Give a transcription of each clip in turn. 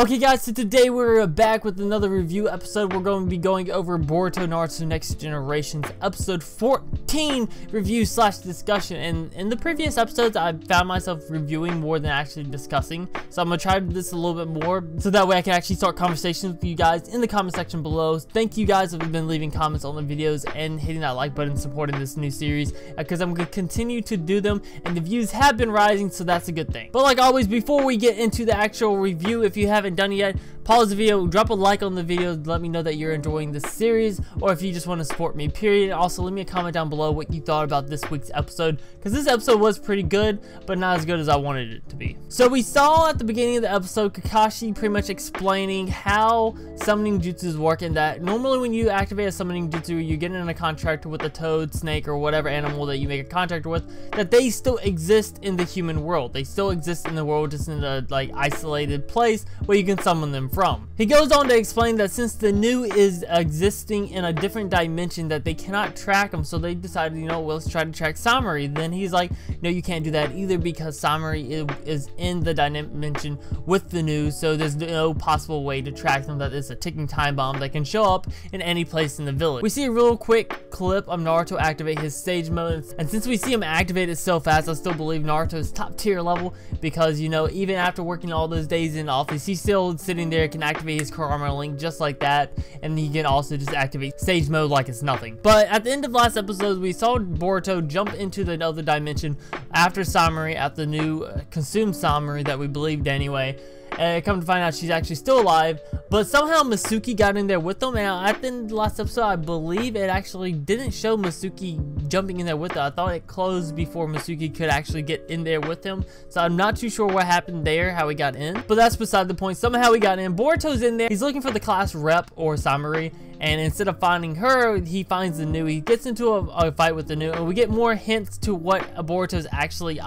Okay guys, so today we're back with another review episode. We're going to be going over Boruto Naruto Next Generation's episode 14 review slash discussion. And in the previous episodes, I found myself reviewing more than actually discussing. So I'm going to try this a little bit more so that way I can actually start conversations with you guys in the comment section below. Thank you guys who have been leaving comments on the videos and hitting that like button supporting this new series, because I'm going to continue to do them and the views have been rising, so that's a good thing. But like always, before we get into the actual review, if you haven't done it yet, pause the video, drop a like on the video, let me know that you're enjoying this series, or if you just want to support me, period. Also, leave me a comment down below what you thought about this week's episode, because this episode was pretty good, but not as good as I wanted it to be. So we saw at the beginning of the episode Kakashi pretty much explaining how summoning jutsus work, and that normally when you activate a summoning jutsu, you get in a contract with a toad, snake, or whatever animal that you make a contract with, that they still exist in the human world. They still exist in the world, just in a like isolated place where you can summon them from. He goes on to explain that since the new is existing in a different dimension, that they cannot track him, so they decided, you know, well, let's try to track Samari. Then he's like, no, you can't do that either, because Samari is in the dimension with the new, so there's no possible way to track them. That is a ticking time bomb that can show up in any place in the village. We see a real quick clip of Naruto activate his stage mode, and since we see him activate it so fast, I still believe Naruto is top tier level, because, you know, even after working all those days in office, he's still sitting there, can activate his Karama link just like that, and he can also just activate stage mode like it's nothing. But at the end of last episode, we saw Boruto jump into the other dimension after Samari, at the new consumed Samari that we believed anyway. And come to find out she's actually still alive, but somehow Masuki got in there with them. And at the end of the last episode, I believe it actually didn't show Masuki jumping in there with her. I thought it closed before Masuki could actually get in there with him, so I'm not too sure what happened there, how he got in, but that's beside the point. Somehow he got in. Boruto's in there, he's looking for the class rep, or Samari, and instead of finding her, he finds the new. He gets into a fight with the new, and we get more hints to what Boruto's actually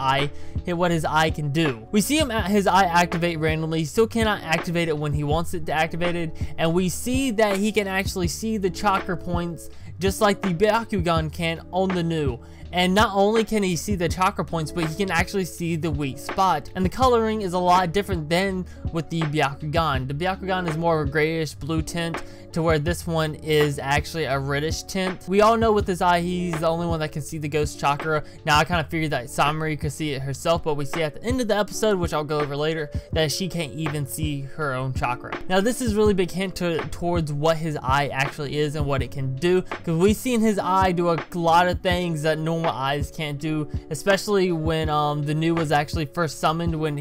what his eye can do. We see his eye activate randomly. He still cannot activate it when he wants it to activate it, and we see that he can actually see the chakra points just like the Byakugan can on the new. And not only can he see the chakra points, but he can actually see the weak spot. And the coloring is a lot different than with the Byakugan. The Byakugan is more of a grayish blue tint, to where this one is actually a reddish tint. We all know with his eye, he's the only one that can see the ghost chakra. Now I kind of figured that Samari could see it herself, but we see at the end of the episode, which I'll go over later, that she can't even see her own chakra. Now this is really big hint towards what his eye actually is and what it can do, because we've seen his eye do a lot of things that normal eyes can't do, especially when the new was actually first summoned, when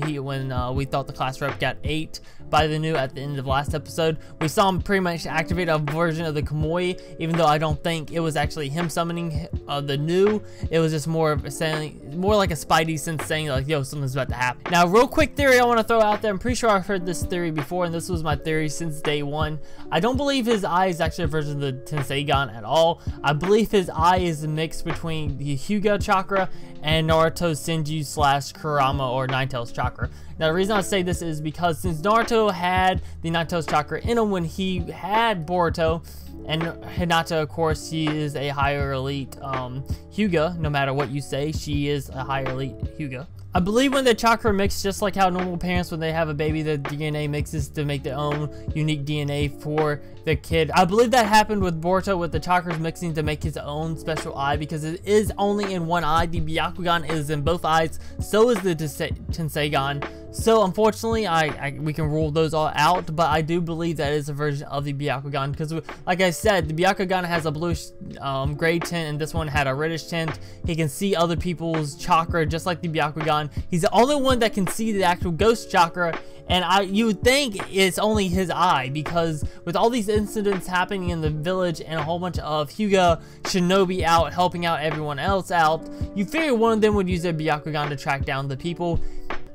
we thought the class rep got 8 by the new at the end of last episode. We saw him pretty much activate a version of the Kamui, even though I don't think it was actually him summoning the new. It was just more like a Spidey sense saying like, yo, something's about to happen. Now, real quick theory I want to throw out there. I'm pretty sure I've heard this theory before, and this was my theory since day one. I don't believe his eye is actually a version of the Tenseigan at all. I believe his eye is a mix between the Hyuga chakra and Naruto's Senju / Kurama or Nine-Tails chakra. Now the reason I say this is because since Naruto had the Nine-Tails chakra in him when he had Boruto, and Hinata, of course, she is a higher elite Hyuga. No matter what you say, she is a higher elite Hyuga. I believe when the chakra mix, just like how normal parents, when they have a baby, the DNA mixes to make their own unique DNA for the kid. I believe that happened with Boruto, with the chakras mixing to make his own special eye, because it is only in one eye. The Byakugan is in both eyes, so is the Tenseigan. So unfortunately, we can rule those all out, but I do believe that is a version of the Byakugan, because like I said, the Byakugan has a bluish gray tint, and this one had a reddish tint. He can see other people's chakra just like the Byakugan. He's the only one that can see the actual ghost chakra, and you would think it's only his eye, because with all these incidents happening in the village and a whole bunch of Hyuga shinobi out helping out everyone else out, you figure one of them would use their Byakugan to track down the people,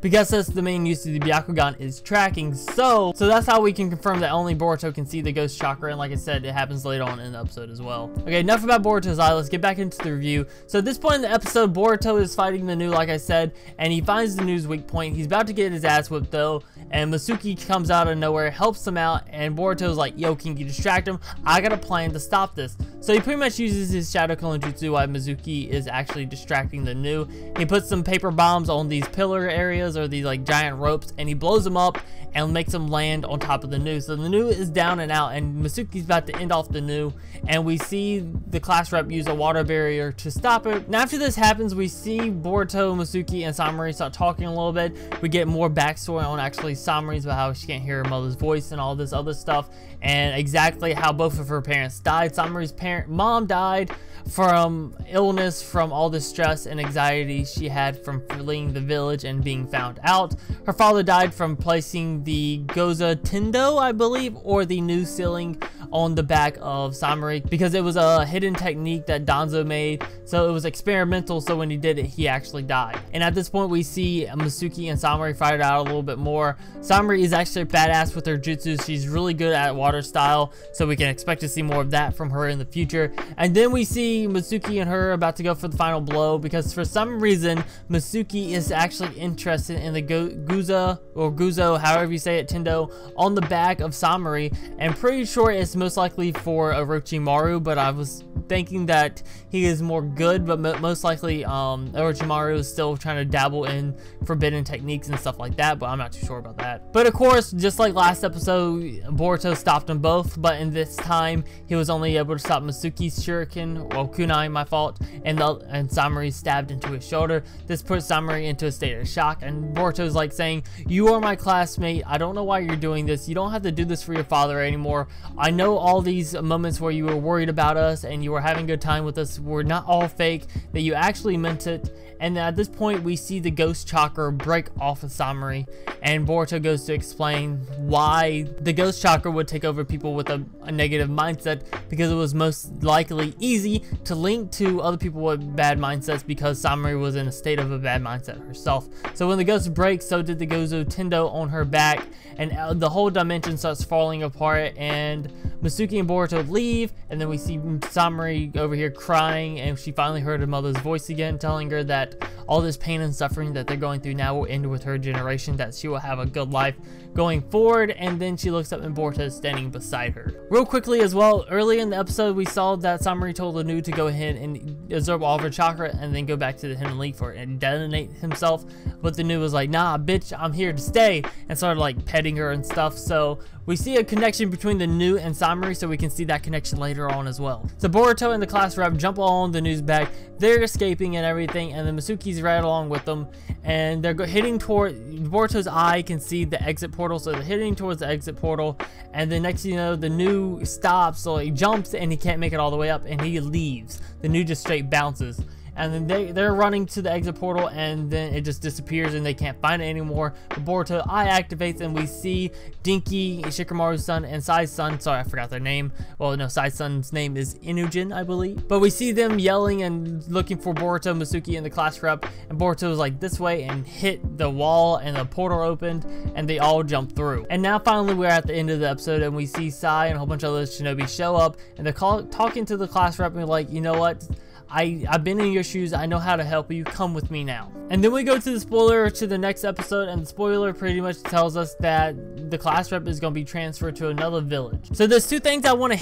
because that's the main use of the Byakugan, is tracking. So that's how we can confirm that only Boruto can see the ghost chakra, and like I said, it happens later on in the episode as well. Okay, enough about Boruto's eye, let's get back into the review. So at this point in the episode, Boruto is fighting the new, like I said, and he finds the new's weak point. He's about to get his ass whipped though, and Masuki comes out of nowhere, helps him out, and Boruto's like, yo, can you distract him? I got a plan to stop this. So he pretty much uses his shadow clone jutsu while Mizuki is actually distracting the Nu. He puts some paper bombs on these pillar areas or these like giant ropes, and he blows them up and makes them land on top of the Nu. So the Nu is down and out, and Mizuki's about to end off the Nu, and we see the class rep use a water barrier to stop it. Now after this happens, we see Boruto, Mizuki, and Samurai start talking a little bit. We get more backstory on actually Samari's about how she can't hear her mother's voice and all this other stuff, and exactly how both of her parents died. Samari's mom died from illness, from all the stress and anxiety she had from fleeing the village and being found out. Her father died from placing the Goza Tendo, I believe, or the new ceiling on the back of Samurai, because it was a hidden technique that Danzo made, so it was experimental, so when he did it, he actually died. And at this point, we see Mizuki and Samurai fight it out a little bit more. Samurai is actually badass with her jutsu. She's really good at water style, so we can expect to see more of that from her in the future. And then we see Mizuki and her about to go for the final blow, because for some reason, Mizuki is actually interested in the Guza, or Guzo, however you say it, Tendo, on the back of Samurai, and pretty sure it's most likely for Orochimaru, but I was thinking that he is more good, but most likely Orochimaru is still trying to dabble in forbidden techniques and stuff like that, but I'm not too sure about that. But of course, just like last episode, Boruto stopped them both, but in this time, he was only able to stop Mizuki's shuriken, well, kunai, my fault, and Samurai stabbed into his shoulder. This put Samurai into a state of shock, and Boruto's like saying, "You are my classmate, I don't know why you're doing this, you don't have to do this for your father anymore. I know all these moments where you were worried about us and you were having a good time with us were not all fake, that you actually meant it." And at this point, we see the ghost chakra break off of Samurai, and Boruto goes to explain why the ghost chakra would take over people with a negative mindset, because it was most likely easy to link to other people with bad mindsets, because Samurai was in a state of a bad mindset herself. So when the ghost breaks, so did the Gozo Tendo on her back, and the whole dimension starts falling apart, and Mizuki and Boruto leave, and then we see Samurai over here crying, and she finally heard her mother's voice again, telling her that all this pain and suffering that they're going through now will end with her generation, that she will have a good life going forward. And then she looks up and Boruto is standing beside her. Real quickly as well, early in the episode, we saw that Samurai told the Nu to go ahead and absorb all of her chakra and then go back to the Hidden Leaf for it and detonate himself, but the Nu was like, "Nah, bitch, I'm here to stay," and started like petting her and stuff. So we see a connection between the Nu and Samurai, so we can see that connection later on as well. So Boruto and the class rep jump on the Nu's back, they're escaping and everything, and then Mizuki's right along with them, and they're heading toward, Boruto's eye can see the exit portal, so they're heading towards the exit portal, and then next thing you know, the Nu stops, so he jumps and he can't make it all the way up, and he leaves. The Nu just straight bounces. And then they're running to the exit portal, and then it just disappears and they can't find it anymore. But Boruto eye activates, and we see Dinky, Shikamaru's son, and Sai's son. Sorry, I forgot their name. Well, no, Sai's son's name is Inujin, I believe. But we see them yelling and looking for Boruto, Mizuki, and the class rep. And Boruto was like this way and hit the wall, and the portal opened, and they all jumped through. And now finally we're at the end of the episode, and we see Sai and a whole bunch of other shinobi show up, and they're talking to the class rep, and like, "You know what? I've been in your shoes, I know how to help you, come with me now." And then we go to the spoiler to the next episode, and the spoiler pretty much tells us that the class rep is going to be transferred to another village. So there's two things I want to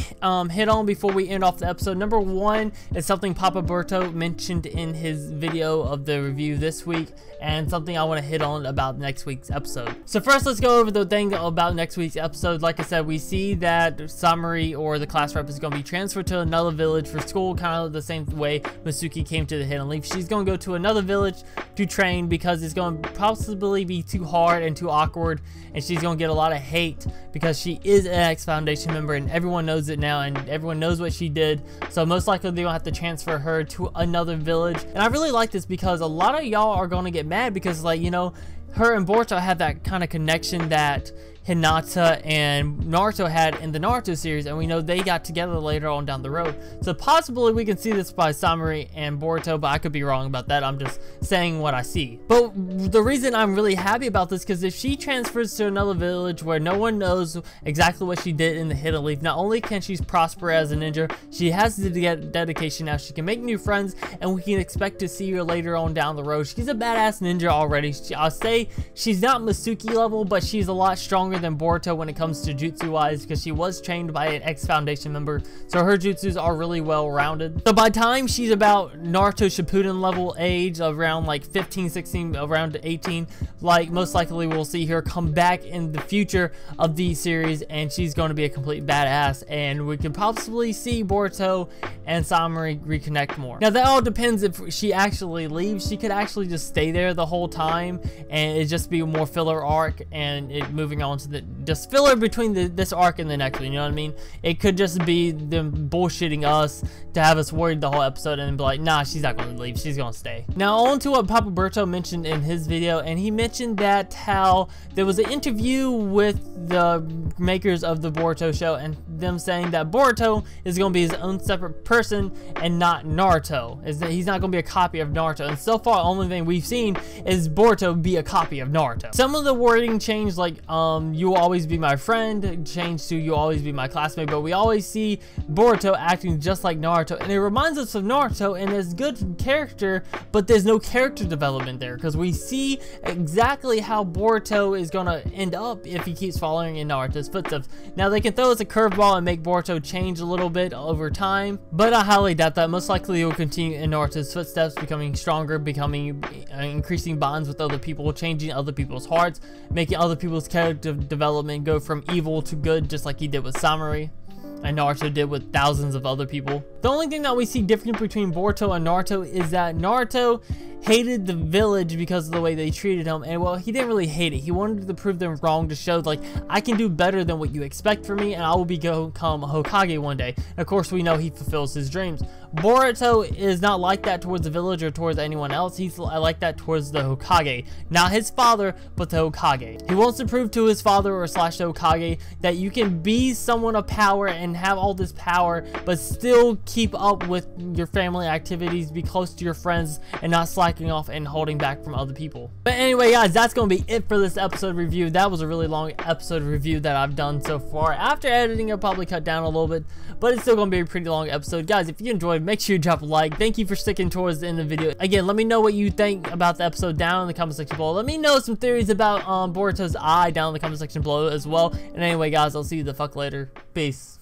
hit on before we end off the episode. Number one is something Papa Boruto mentioned in his video of the review this week, and something I want to hit on about next week's episode. So first, let's go over the thing about next week's episode. Like I said, we see that Samurai, or the class rep, is going to be transferred to another village for school, kind of the same way Mizuki came to the Hidden Leaf. She's going to go to another village to train, because it's going to possibly be too hard and too awkward, and she's going to get a lot of hate because she is an X Foundation member, and everyone knows it now, and everyone knows what she did. So most likely they're going to have to transfer her to another village. And I really like this, because a lot of y'all are going to get mad, because, like, you know, her and Boruto have that kind of connection that Hinata and Naruto had in the Naruto series, and we know they got together later on down the road. So possibly we can see this by Samurai and Boruto, but I could be wrong about that. I'm just saying what I see. But the reason I'm really happy about this, because if she transfers to another village where no one knows exactly what she did in the Hidden Leaf, not only can she prosper as a ninja, she has to get dedication now. She can make new friends, and we can expect to see her later on down the road. She's a badass ninja already. I'll say she's not Mizuki level, but she's a lot stronger stronger than Boruto when it comes to jutsu wise, because she was trained by an X Foundation member, so her jutsus are really well rounded. So by the time she's about Naruto Shippuden level age, around like 15, 16, around 18, like most likely we'll see her come back in the future of the series, and she's going to be a complete badass, and we could possibly see Boruto and Samurai reconnect more. Now that all depends if she actually leaves. She could actually just stay there the whole time and it just be a more filler arc, and it moving on to the just filler between this arc and the next one, you know what I mean? It could just be them bullshitting us to have us worried the whole episode and be like, nah, she's not going to leave, she's going to stay. Now on to what Papa Berto mentioned in his video, and he mentioned that how there was an interview with the makers of the Boruto show, and them saying that Boruto is going to be his own separate person and not Naruto. Is that he's not going to be a copy of Naruto, and so far the only thing we've seen is Boruto be a copy of Naruto. Some of the wording changed, like you will always be my friend changed to you will always be my classmate, but we always see Boruto acting just like Naruto, and it reminds us of Naruto and is good character, but there's no character development there, because we see exactly how Boruto is gonna end up if he keeps following in Naruto's footsteps. Now they can throw us a curveball and make Boruto change a little bit over time, but I highly doubt that. Most likely he will continue in Naruto's footsteps, becoming stronger, becoming increasing bonds with other people, changing other people's hearts, making other people's character development go from evil to good, just like he did with Samurai and Naruto did with thousands of other people. The only thing that we see different between Boruto and Naruto is that Naruto hated the village because of the way they treated him, and well, he didn't really hate it. He wanted to prove them wrong, to show like, I can do better than what you expect from me, and I will become Hokage one day. And of course we know he fulfills his dreams. Boruto is not like that towards the village or towards anyone else. He's like that towards the Hokage, not his father, but the Hokage. He wants to prove to his father or slash the Hokage that you can be someone of power and have all this power, but still keep up with your family activities, be close to your friends, and not slacking off and holding back from other people. But anyway guys, that's gonna be it for this episode review. That was a really long episode review that I've done so far. After editing, I'll probably cut down a little bit, but it's still gonna be a pretty long episode. Guys, if you enjoyed, make sure you drop a like. Thank you for sticking towards the end of the video. Again, let me know what you think about the episode down in the comment section below. Let me know some theories about Boruto's eye down in the comment section below as well. And anyway guys, I'll see you the fuck later. Peace.